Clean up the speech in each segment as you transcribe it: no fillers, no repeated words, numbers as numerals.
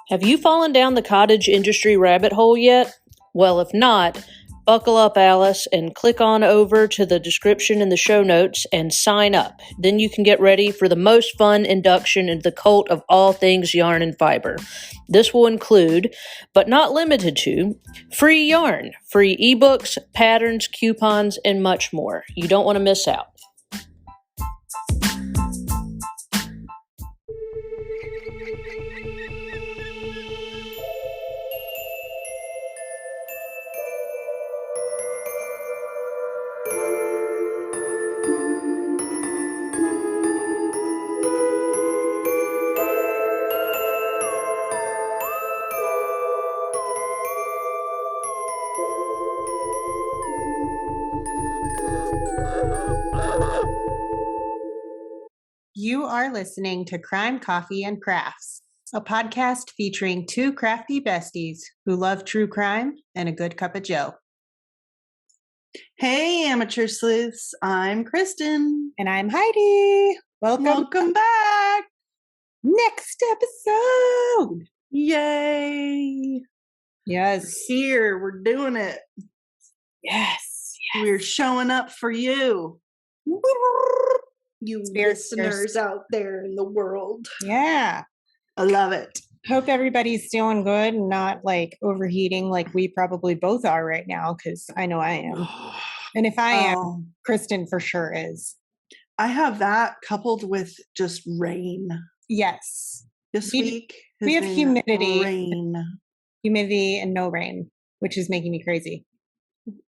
Have you fallen down the cottage industry rabbit hole yet? Well, if not, buckle up, Alice, and click on over to the description in the show notes and sign up. Then you can get ready for the most fun induction into the cult of all things yarn and fiber. This will include, but not limited to, free yarn, free ebooks, patterns, coupons, and much more. You don't want to miss out. You are listening to Crime, Coffee, and Crafts, a podcast featuring two crafty besties who love true crime and a good cup of joe. Hey, amateur sleuths. I'm Kristen. And I'm Heidi. Welcome back. Next episode. Yay. Yes. Here, we're doing it. Yes. We're showing up for you. You listeners out there in the world. Yeah. I love it. Hope everybody's doing good and not like overheating like we probably both are right now, because I know I am. And if I am, Kristen for sure is. I have that coupled with just rain. Yes. This week we have humidity. Rain. Humidity and no rain, which is making me crazy.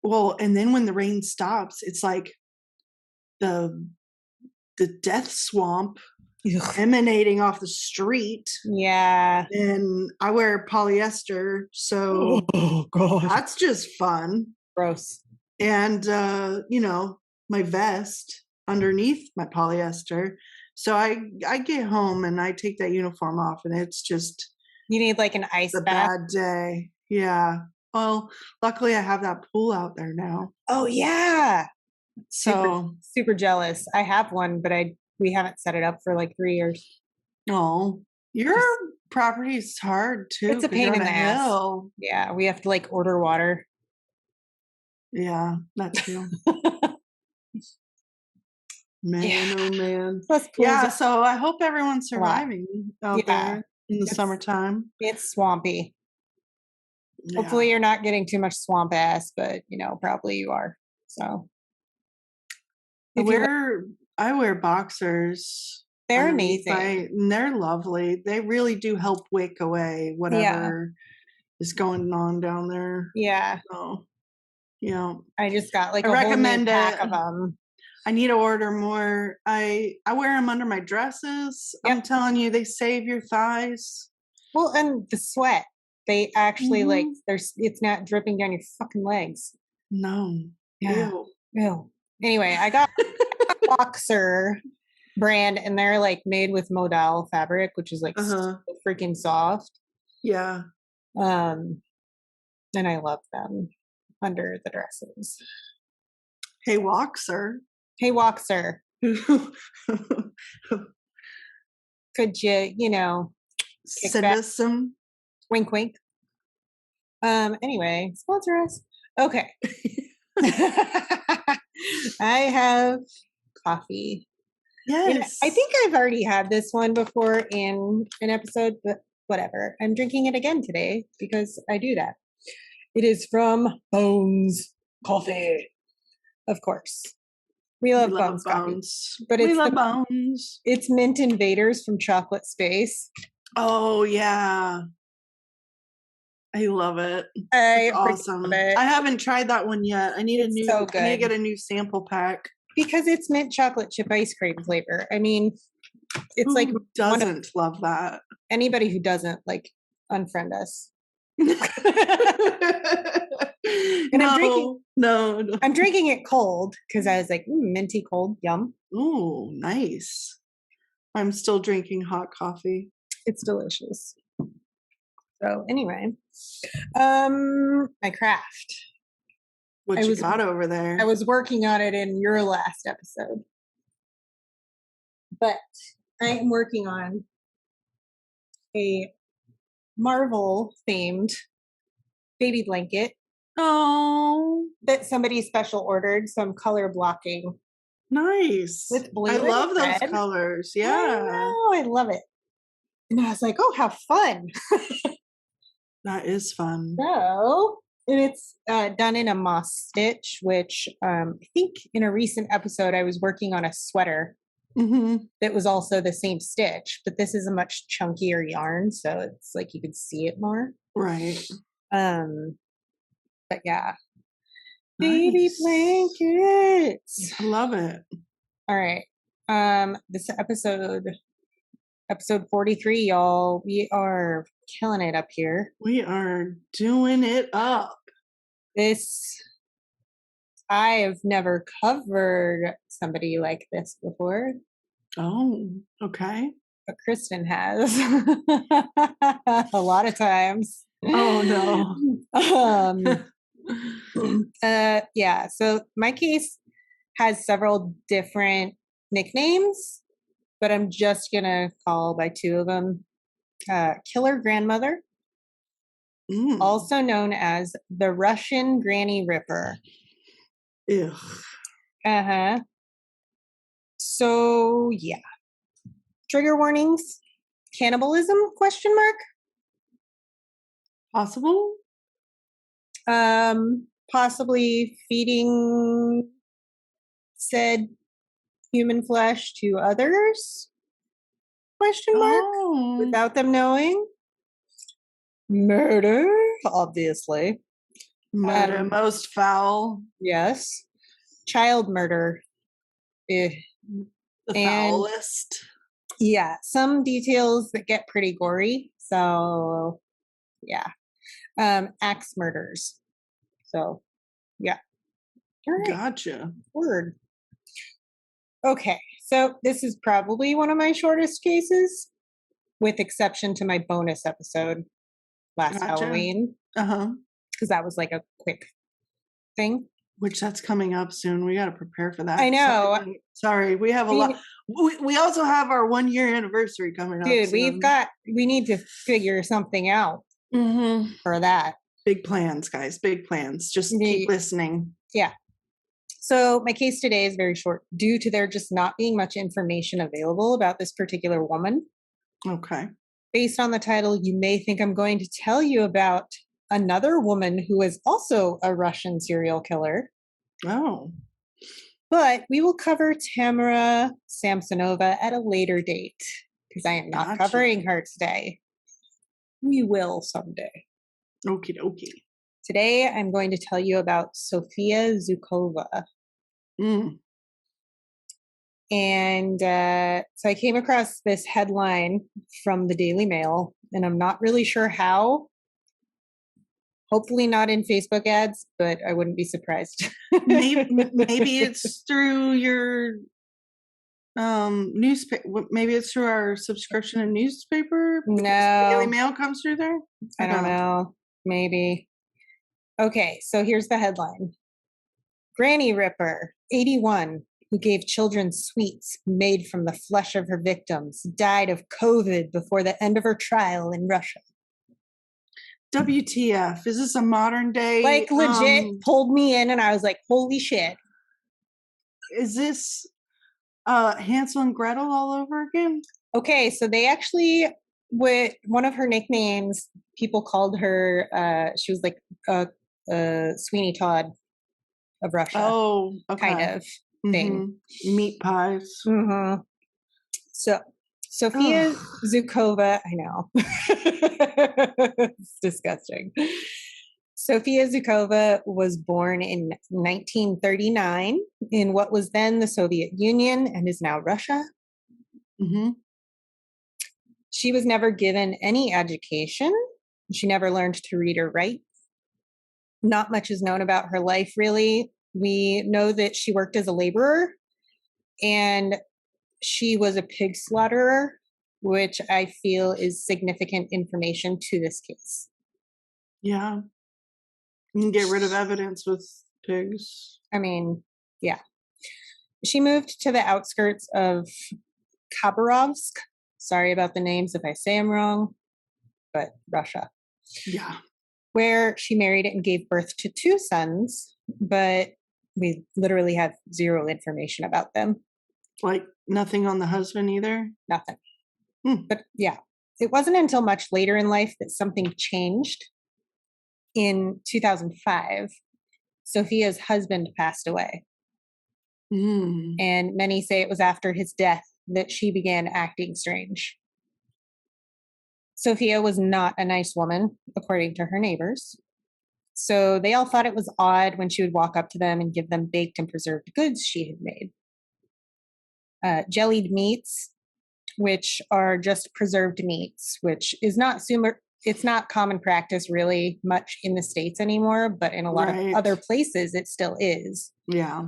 Well, and then when the rain stops, it's like the death swamp emanating off the street. Yeah. And I wear polyester, so that's just fun. Gross. And my vest underneath my polyester. So I get home and I take that uniform off, and it's just you need like an ice bath. Bad day. Yeah. Well, luckily I have that pool out there now. Oh yeah. So super jealous. I have one, but we haven't set it up for like 3 years. Oh, your property is hard too. It's a pain in the ass. Hill. Yeah, we have to like order water. Yeah, that too. Man, oh man. Yeah, so I hope everyone's surviving out there in the summertime. It's swampy. Yeah. Hopefully you're not getting too much swamp ass, but probably you are. So I wear boxers. They're amazing. And they're lovely. They really do help wick away whatever is going on down there. Yeah. So, I just got like a whole new pack of them. I need to order more. I wear them under my dresses. Yep. I'm telling you, they save your thighs. Well, and the sweat. They actually it's not dripping down your fucking legs. No. Yeah. Ew. Anyway, I got Boxer brand, and they're like made with modal fabric, which is like so freaking soft. Yeah. And I love them under the dresses. Hey, Woxer. Hey, Woxer. Could you, send us some wink, wink. Anyway, sponsor us. Okay. I have coffee. Yes. And I think I've already had this one before in an episode, but whatever. I'm drinking it again today because I do that. It is from Bones Coffee. Of course. We love Bones Coffee. But we love Bones. It's Mint Invaders from Chocolate Space. Oh, yeah. I love it. It's awesome. Love it. I haven't tried that one yet. I need I need to get a new sample pack. Because it's mint chocolate chip ice cream flavor. I mean, it's like doesn't love that. Anybody who doesn't, like, unfriend us. And I'm drinking it cold because I was like, minty cold, yum. Ooh, nice. I'm still drinking hot coffee. It's delicious. So anyway, my craft. What you got over there? I was working on it in your last episode, but I am working on a Marvel themed baby blanket Oh, that somebody special ordered. So I'm color blocking nice. with blue I and love those red. colors. I Yeah, know, I love it. And I was like, oh, how fun. that is fun. So, and it's done in a moss stitch, which I think in a recent episode I was working on a sweater Hmm. that was also the same stitch, but this is a much chunkier yarn, so it's like you could see it more. Right. Um, but yeah, baby Nice. blankets. I love it. All right. This episode 43, y'all. We are killing it up here. We are doing it up. This I have never covered somebody like this before, Oh, okay. but Kristen has a lot of times. Oh, no. Yeah, so my case has several different nicknames, but I'm just gonna call by two of them. Killer Grandmother, Mm. also known as the Russian Granny Ripper. Ew. Uh-huh. So yeah. Trigger warnings. Cannibalism? Question mark. Possible? Possibly feeding said human flesh to others? Question mark. Oh. Without them knowing. Murder, obviously. Murder most foul. Yes. Child murder. Eh. The And- foulest. Yeah, some details that get pretty gory. So, yeah. Axe murders. So, yeah. All right. Gotcha. Word. Okay, so this is probably one of my shortest cases, with exception to my bonus episode last Gotcha. Halloween, Uh-huh. because that was like a quick thing. Which that's coming up soon. We got to prepare for that. I know. Sorry, we have a lot. We also have our 1 year anniversary coming up. Dude, soon. we need to figure something out Mhm. for that. Big plans, guys. Big plans. Just keep listening. Yeah. So my case today is very short due to there just not being much information available about this particular woman. Okay. Based on the title, you may think I'm going to tell you about another woman who is also a Russian serial killer, Oh. but we will cover Tamara Samsonova at a later date because I am not Gotcha. covering her today. We will someday. Okie dokie. Today, I'm going to tell you about Sofia Zukova. Mm. And so I came across this headline from the Daily Mail, and I'm not really sure how. Hopefully not in Facebook ads, but I wouldn't be surprised. Maybe it's through your newspaper. Maybe it's through our subscription and newspaper. Because the Daily No, Mail comes through there. I don't know. Maybe. Okay, so here's the headline. Granny Ripper, 81, who gave children sweets made from the flesh of her victims, died of COVID before the end of her trial in Russia. WTF? Is this a modern day? Like legit pulled me in and I was like, holy shit. Is this Hansel and Gretel all over again? Okay, so they actually, with one of her nicknames, people called her, she was like Sweeney Todd of Russia. Oh, okay. Kind of thing. Meat pies. Mm-hmm. So, Sofia Zukova, I know. It's disgusting. Sofia Zukova was born in 1939 in what was then the Soviet Union and is now Russia. Mm-hmm. She was never given any education. She never learned to read or write. Not much is known about her life, really. We know that she worked as a laborer and she was a pig slaughterer, which I feel is significant information to this case. Yeah. You can get rid of evidence with pigs. I mean, yeah. She moved to the outskirts of Khabarovsk. Sorry about the names if I say them wrong. but Russia, Yeah. where she married and gave birth to 2 sons, but we literally have 0 information about them. Like nothing on the husband either. Nothing. Hmm. But yeah, it wasn't until much later in life that something changed. In 2005, Sophia's husband passed away, Mm. and many say it was after his death that she began acting strange. Sophia was not a nice woman, according to her neighbors. So they all thought it was odd when she would walk up to them and give them baked and preserved goods she had made. Jellied meats, which are just preserved meats, which is not it's not common practice really much in the States anymore, but in a lot of Right. other places it still is. Yeah.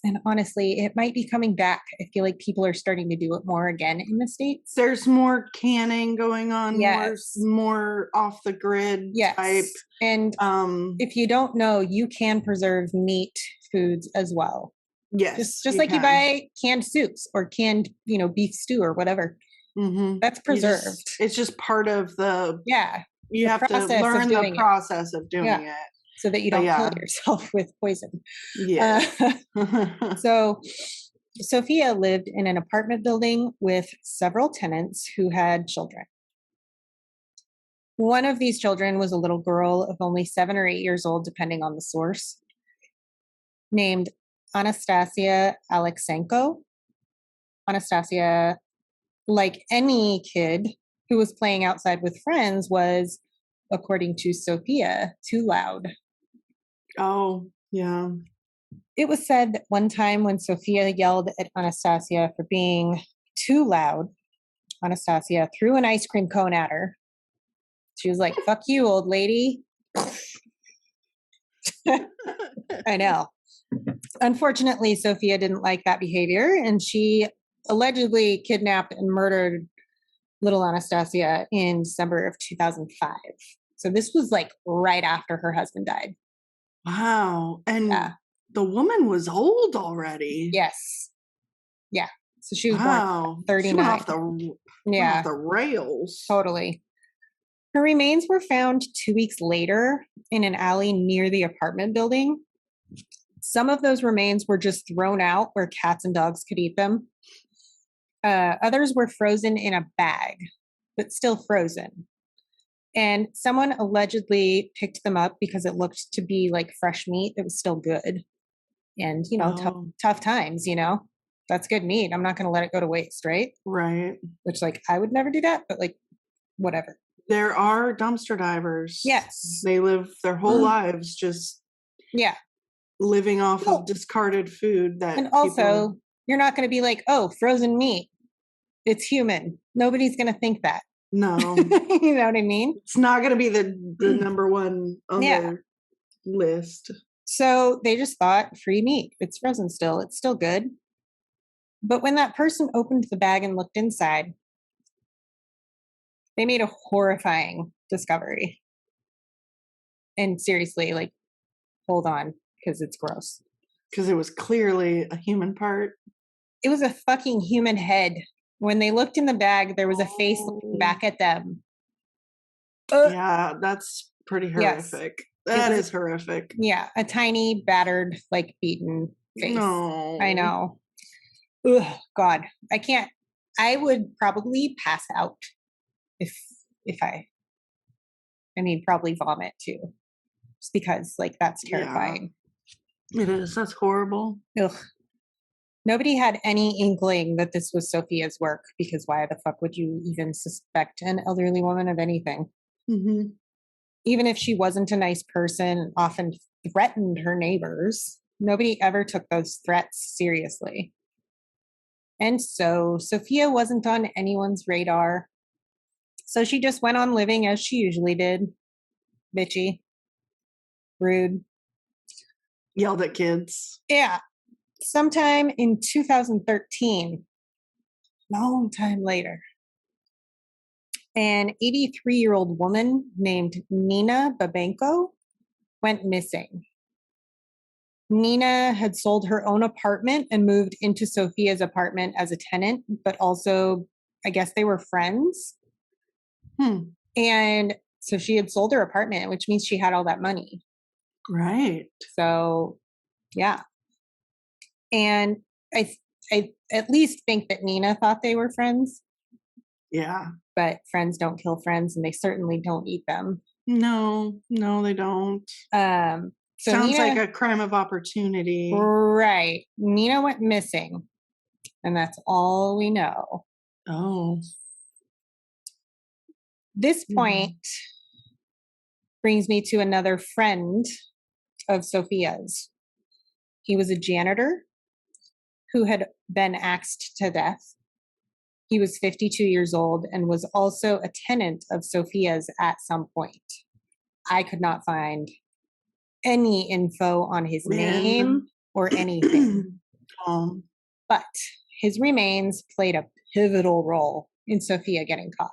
And honestly, it might be coming back. I feel like people are starting to do it more again in the States. There's more canning going on, Yes. more off the grid Yes. type. And if you don't know, you can preserve meat foods as well. Yes. Just like you buy canned soups or canned, beef stew or whatever. Mm-hmm. That's preserved. It's just part of the. Yeah. You the have to process of learn the doing it. process of doing Yeah. it. So that you But don't yeah. kill yourself with poison. Yeah. So Sophia lived in an apartment building with several tenants who had children. One of these children was a little girl of only 7 or 8 years old, depending on the source, named Anastasia Alexenko. Anastasia, like any kid who was playing outside with friends, was, according to Sophia, too loud. Oh, yeah. It was said that one time when Sophia yelled at Anastasia for being too loud, Anastasia threw an ice cream cone at her. She was like, "Fuck you, old lady." I know. Unfortunately, Sophia didn't like that behavior, and she allegedly kidnapped and murdered little Anastasia in December of 2005. So this was like right after her husband died. Wow. And Yeah. the woman was old already. Yes. Yeah. So she was born Wow. at She went 39. off Yeah, off the rails. totally. Her remains were found 2 weeks later in an alley near the apartment building. Some of those remains were just thrown out where cats and dogs could eat them. Others were frozen in a bag, but still frozen. And someone allegedly picked them up because it looked to be like fresh meat that was still good. And, Oh. tough times, that's good meat. I'm not going to let it go to waste, right? Right. Which, like, I would never do that, but like, whatever. There are dumpster divers. Yes. They live their whole lives just Yeah. living off Well, of discarded food that And people. also, you're not going to be like, oh, frozen meat. It's human. Nobody's going to think that. No. You know what I mean? It's not going to be the number one on Yeah. their list. So they just thought free meat. It's frozen still. It's still good. But when that person opened the bag and looked inside, they made a horrifying discovery. And seriously, like, hold on, because it's gross. Because it was clearly a human part. It was a fucking human head. When they looked in the bag, there was a face looking back at them. Yeah, that's pretty Yes. horrific. That was- is horrific. Yeah, a tiny, battered, like beaten face. No. I know. Ugh, God, I can't. I would probably pass out if I mean, probably vomit too, just because like that's Yeah. terrifying. It is. That's horrible. Ugh. Nobody had any inkling that this was Sophia's work, because why the fuck would you even suspect an elderly woman of anything? Mm-hmm. Even if she wasn't a nice person and often threatened her neighbors, nobody ever took those threats seriously. And so Sophia wasn't on anyone's radar. So she just went on living as she usually did. Bitchy. Rude. Yelled at kids. Yeah. Sometime in 2013, long time later, an 83-year-old woman named Nina Babenko went missing. Nina had sold her own apartment and moved into Sophia's apartment as a tenant, but also, I guess they were friends. And so she had sold her apartment, which means she had all that money. Right. So, yeah. And I at least think that Nina thought they were friends, Yeah. but friends don't kill friends, and they certainly don't eat them. No, they don't. So Sounds Nina, like a crime of opportunity. right. Nina went missing, and that's all we know. Oh. This point brings me to another friend of Sophia's. He was a janitor who had been axed to death. He was 52 years old and was also a tenant of Sophia's at some point. I could not find any info on his name or anything. But his remains played a pivotal role in Sophia getting caught.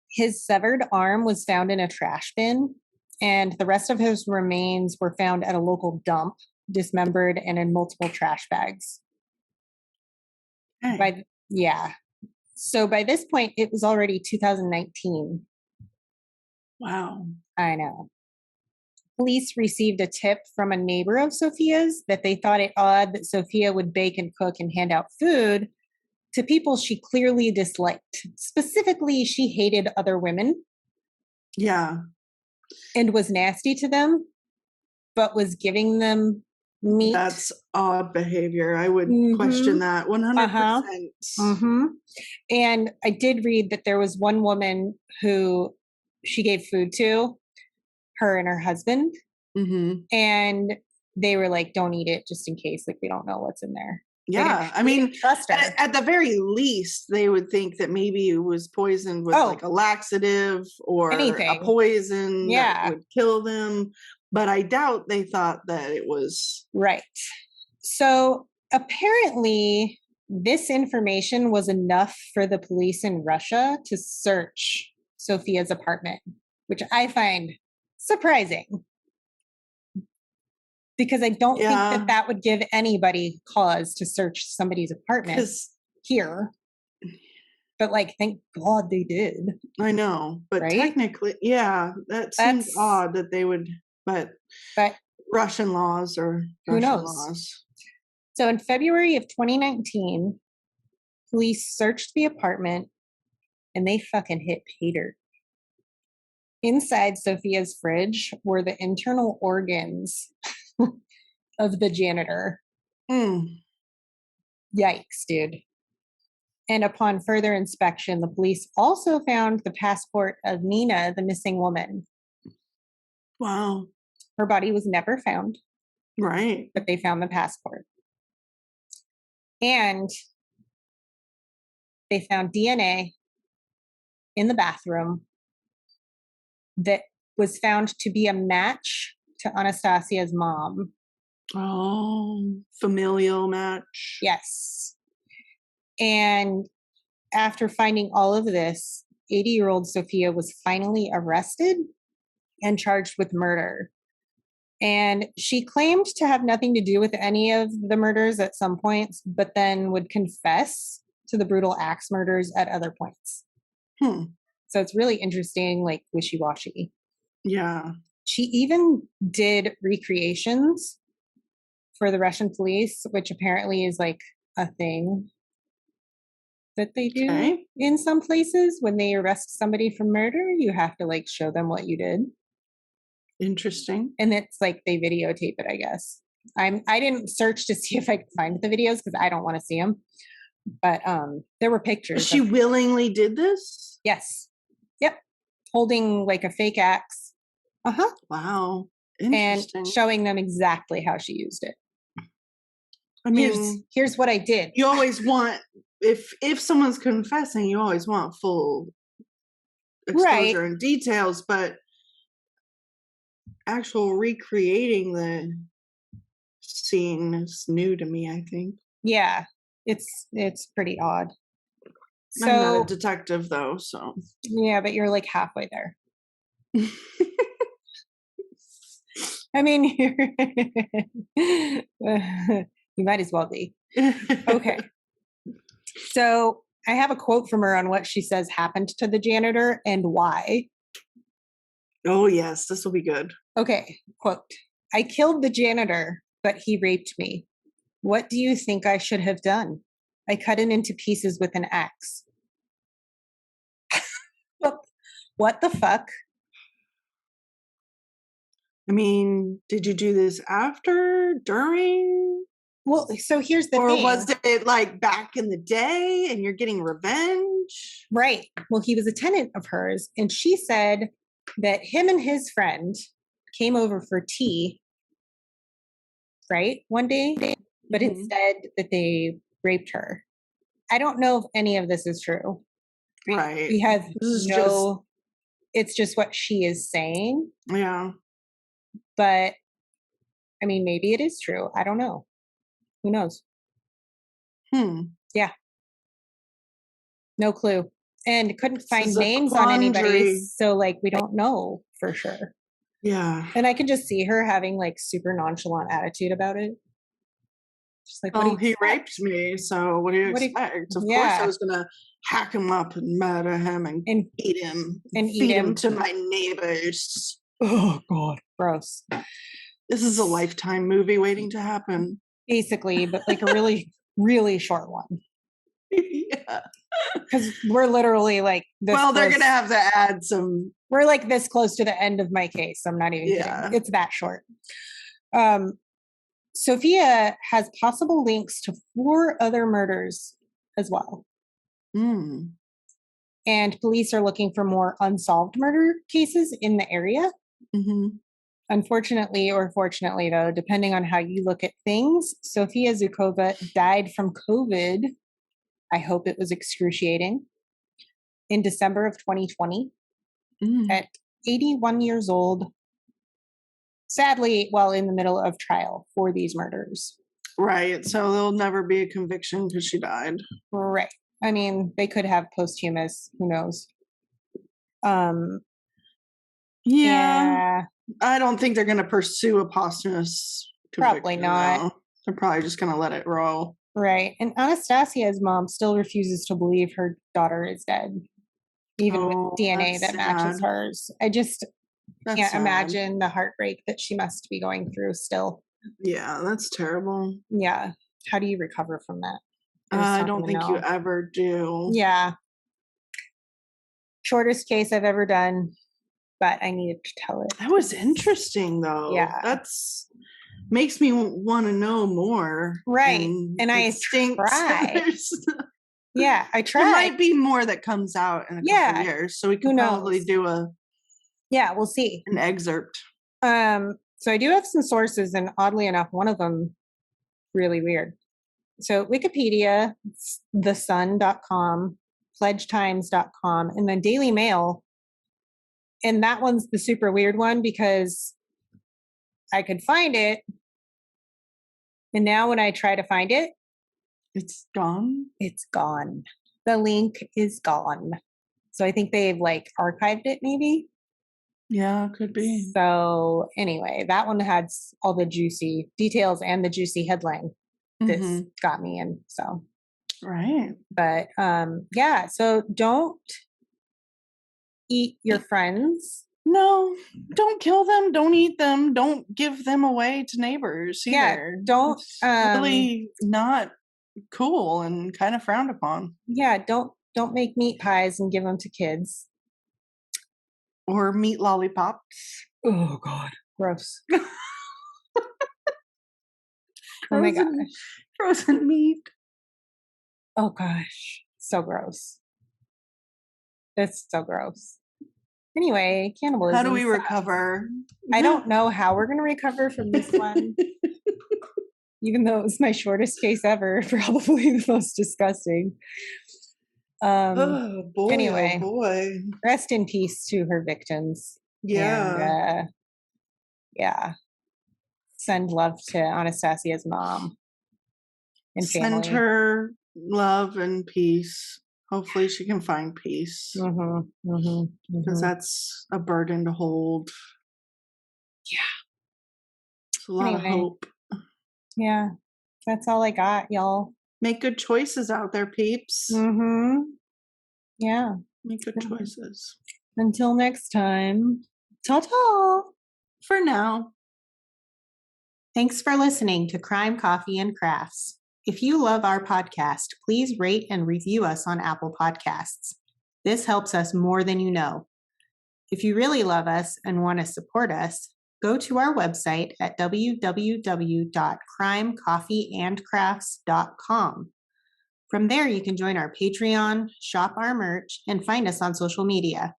His severed arm was found in a trash bin, and the rest of his remains were found at a local dump, dismembered and in multiple trash bags. So by this point, it was already 2019. Wow. I know. Police received a tip from a neighbor of Sophia's that they thought it odd that Sophia would bake and cook and hand out food to people she clearly disliked. Specifically, she hated other women. Yeah. And was nasty to them, but was giving them meat. That's odd behavior. I would question that 100%. And I did read that there was one woman who she gave food to, her and her husband. And they were like, don't eat it just in case. Like, we don't know what's in there. Yeah. I mean, trust her. At the very least, they would think that maybe it was poisoned with like a laxative or a poison that would kill them. But I doubt they thought that it was. Right. So apparently, this information was enough for the police in Russia to search Sophia's apartment, which I find surprising. Because I don't think that would give anybody cause to search somebody's apartment here. But like, thank God they did. I know. But technically, that seems odd that they would, but Russian laws or who knows? So in February of 2019, police searched the apartment and they fucking hit pay dirt. Inside Sophia's fridge were the internal organs of the janitor. Yikes, dude. And upon further inspection, the police also found the passport of Nina, the missing woman. Wow. Her body was never found. Right. But they found the passport. And they found DNA in the bathroom that was found to be a match to Anastasia's mom. Oh, familial match. Yes. And after finding all of this, 80-year-old Sophia was finally arrested and charged with murder. And she claimed to have nothing to do with any of the murders at some points, but then would confess to the brutal axe murders at other points. So it's really interesting, like wishy-washy. Yeah. She even did recreations for the Russian police, which apparently is like a thing that they do in some places. When they arrest somebody for murder, you have to like show them what you did. Interesting. And it's like they videotape it, I guess. I didn't search to see if I could find the videos because I don't want to see them. But there were pictures. She willingly did this? Yes. Yep. Holding like a fake axe. Wow. Interesting. And showing them exactly how she used it. I mean, here's what I did. You always want, if someone's confessing, you always want full exposure and details, but actual recreating the scene is new to me, I think. Yeah, it's pretty odd. I'm not a detective though, so. Yeah, but you're like halfway there. I mean, you might as well be. Okay. So I have a quote from her on what she says happened to the janitor and why. Oh, yes, this will be good. Okay, quote. I killed the janitor, but he raped me. What do you think I should have done? I cut it into pieces with an axe. What the fuck? I mean, did you do this after, during? Well, so here's the thing. Or was it like back in the day and you're getting revenge? Right. Well, he was a tenant of hers, and she said that him and his friend came over for tea, right, one day, but instead that they raped her. I don't know if any of this is true. Right. He has it's just what she is saying. Yeah. But I mean, maybe it is true. I don't know. Who knows? Yeah. No clue. And couldn't find names on anybody. So like we don't know for sure. Yeah. And I can just see her having like super nonchalant attitude about it. Just like, oh, he raped me, so what do you expect? Of course I was gonna hack him up and murder him and eat him and feed him to my neighbors. Oh God. Gross. This is a Lifetime movie waiting to happen. Basically, but like a really, really short one. Yeah. Because we're literally like this well, they're gonna have to add some. We're like this close to the end of my case. I'm not even kidding. It's that short. Sophia has possible links to 4 other murders as well. And police are looking for more unsolved murder cases in the area. Unfortunately, or fortunately, though, depending on how you look at things, Sophia Zukova died from COVID. I hope it was excruciating. In December of 2020, at 81 years old, sadly, while in the middle of trial for these murders. Right. So there'll never be a conviction because she died. Right. I mean, they could have posthumous. Who knows? Yeah. I don't think they're going to pursue a posthumous conviction. Probably not. No. They're probably just going to let it roll. Right. And Anastasia's mom still refuses to believe her daughter is dead, even with DNA that matches hers. I just can't imagine the heartbreak that she must be going through still. Yeah, that's terrible. Yeah. How do you recover from that? I don't think you ever do. Yeah. Shortest case I've ever done, but I needed to tell it. That was interesting, though. Yeah. That's makes me want to know more. Right. And I tried. Yeah, I tried. There might be more that comes out in a couple of years, so we can probably do a. Yeah, we'll see. An excerpt. So I do have some sources, and oddly enough, one of them really weird. So Wikipedia, thesun.com, pledgetimes.com, and then Daily Mail. And that one's the super weird one because I could find it. And now when I try to find it, it's gone. It's gone. The link is gone. So I think they've like archived it maybe. Yeah, could be. So anyway, that one had all the juicy details and the juicy headline. This got me in. So right. But yeah, so don't eat your friends. No, don't kill them. Don't eat them. Don't give them away to neighbors either. Yeah, don't. It's really not cool and kind of frowned upon. Yeah, don't make meat pies and give them to kids. Or meat lollipops. Oh God, gross. Oh my gosh, frozen meat. Oh gosh, so gross. That's so gross. Anyway, cannibalism. How do we recover? I don't know how we're going to recover from this one. Even though it was my shortest case ever, probably the most disgusting. Oh boy! Anyway, oh boy. Rest in peace to her victims. Yeah. And, yeah. Send love to Anastasia's mom and family. Send her love and peace. Hopefully she can find peace. Because that's a burden to hold. Yeah. It's a lot of hope. Yeah. That's all I got, y'all. Make good choices out there, peeps. Mm-hmm. Yeah. Make good choices. Until next time, ta-ta! For now. Thanks for listening to Crime, Coffee, and Crafts. If you love our podcast, please rate and review us on Apple Podcasts. This helps us more than you know. If you really love us and want to support us, go to our website at www.crimecoffeeandcrafts.com. From there, you can join our Patreon, shop our merch, and find us on social media.